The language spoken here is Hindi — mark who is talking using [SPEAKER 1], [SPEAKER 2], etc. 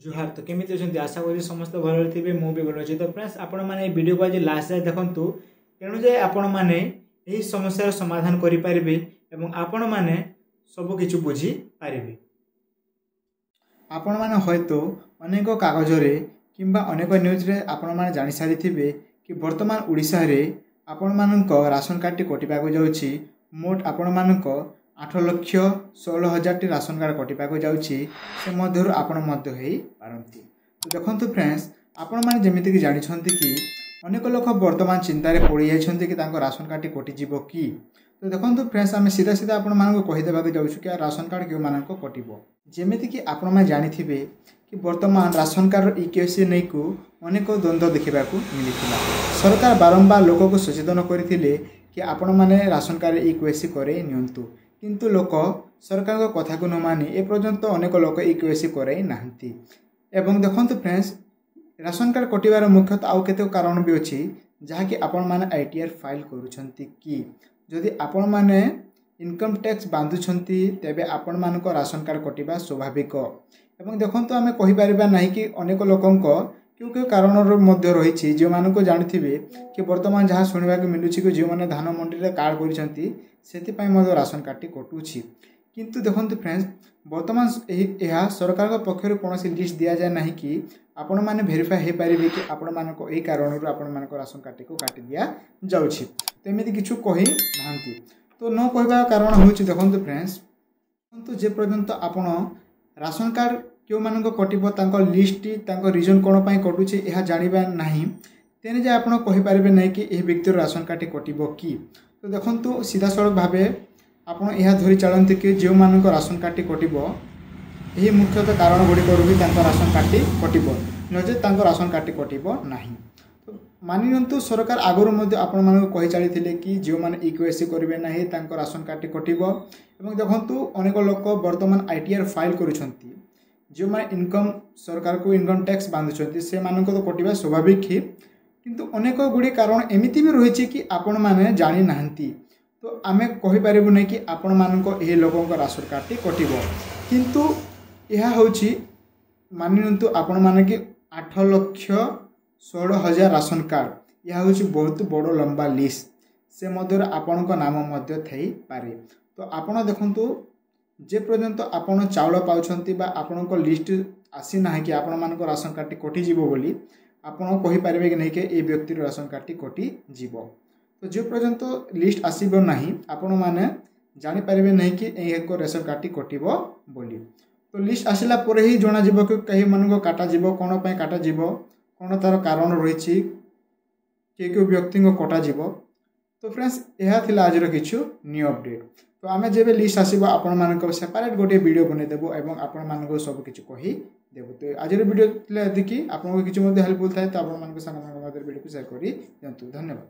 [SPEAKER 1] जुहार तो केमी अच्छा आशा करी समस्त भल थे मुझे भल अच्छी। तो फ्रेंड्स आपण मैंने वीडियो को आज लास्ट जाए देखूँ तेणु जे आपण मैंने यही समस्यार समाधान करें आपण मैंने सबकि बुझी पारे। आपण मैंने हयतो अनेक कागज कि अनेक न्यूज रे आपण मैंने जानी सारी कि वर्तमान उड़ीसा रे आपण मानक राशन कार्ड टी कटिबा को जाउछि। मोट आपण मानक 8,16,000 टी राशन कार्ड कटिबा को जाउछि। से मध्यरु आपण मध्य हेई पारंती। तो देखंतु फ्रेंड्स आपण माने जेमिति कि जानि छंती कि अनेक लोक वर्तमान चिंता रे पड़ी जाय छंती कि तांको राशन कार्ड टी कटि जिवो कि। तो देखंतु फ्रेंड्स आमे सीधा सीधा आपण मानक कहि देबा को जाउछु कि राशन कार्ड क्यों मानक कटिबो। जेमिति कि आपण माने जानि थिबे कि वर्तमान राशन कार्ड ईकेसी नै को अनेक द्वंद्व देखा मिलता। सरकार बारंबार लोक को सचेतन करथिले कि आपण माने राशन कार्ड ईकेसी करे नियंतु, किंतु लोक सरकार को कथा को न मानि ए पर्यंत अनेक लोक ईकेसी करे नाहंती। एवं देखंतु फ्रेंड्स राशन कार्ड कटिवार मुख्यतः आउ केते कारण भी अछि जहा कि आपण माने आईटीआर फाइल करूछंती कि जदि आपण माने इनकम टैक्स बांधुछंती तेबे आपण मानको राशन कार्ड कटिबा स्वाभाविक। एवं देखंतु आमे कहि परिबा नाही कि अनेक लोकंको क्यों क्यों कारण मध्य रही जो मानक जानिथिबे कि वर्तमान जहाँ सुनिबा के मिलुछि कि जो माने धान मंडी रे कार्ड करिसंती सेति पई मधो राशन कार्ड टी कटुछि। किंतु देखंतु फ्रेंड्स वर्तमान यह सरकार को पक्षर कोनोसी लिस्ट दिया जाय नाही कि आपण माने वेरीफाई हे पारिबे कि आपण मानको एई कारणरु आपण मानको राशन कार्ड को काटि दिया जाउछि। तेमिति किछु कहि नाहंती। तो न कहबा कारण होछि देखंतु फ्रेंड्स किंतु जे पर्यंत आपण राशन कार्ड क्यों मानक कटिबो तांको लिस्ट तांको रीजन कोन पई कटुछि एहा जानिबा नाही तेने जे आपण कहि पारिबे नै कि एही व्यक्ति राशन कार्ड कटिबो कि। तो देखंतु सीधा सड़क भाबे आपण एहा धरि चलंती कि जे मानक राशन कार्ड कटिबो एही मुख्यतः कारण गुडी करू भी तांको राशन कार्ड कटिबो नजे तांको राशन कार्ड कटिबो नाही। तो मानि नंतु सरकार आगरु मध्ये आपण मानक कहि चलिथिले कि जे माने ईकेसी करिवे नाही तांको राशन कार्ड कटिबो। एवं देखंतु अनेक लोक वर्तमान आईटीआर फाइल करूछंती जो माने इनकम सरकार को इनकम टैक्स बांधुछंती से मानको तो कटिबा स्वाभाविक ही, किंतु अनेक गुडी कारण एमिति भी रहिछि कि आपण माने जानि नाहंती। तो आमे कहि पारिबु नै कि आपण मानको एही लोकंक राशन कार्ड कटिबो, किंतु यह होछि मानिनंतु आपण माने कि 8,16,000 राशन कार्ड यह होछि बहुत बड़ लंबा लिस्ट। से मध्य आपणक नाम मध्य थई पारे। तो आपण देखंतु जे पर्यंत आपण चाउल पाउछंती बा आपणक लिस्ट आसी ना कि आपण मानक राशन कार्ड कटि जीवो बोली आपण कहि पारिबे कि नै कि ए व्यक्ति राशन कार्ड कटि जीवो। तो जे पर्यंत लिस्ट आसीबो नाही आपण माने जानि पारिबे नै कि एक राशन कार्ड कटिबो बोली। तो लिस्ट आसिला परे ही जणा जीवो कि कहि मानक काटा जीवो कोन पय काटा जीवो कोन तार कारण रहिछि के व्यक्ति को कटा जीवो। तो फ्रेंड्स यह थिला आजर किछु न्यू अपडेट। तो आमे जेबे लिस्ट आसीबो आपण मानक सेपरेट गोटे वीडियो बने देबो एवं आपण मानक सब किछु कहि देबो। तो आजर वीडियो थिला देखि आपण को किछु मध्ये हेल्पफुल थाय तो आपण मानक संग मध्ये वीडियो को शेयर करि दियंतु। धन्यवाद।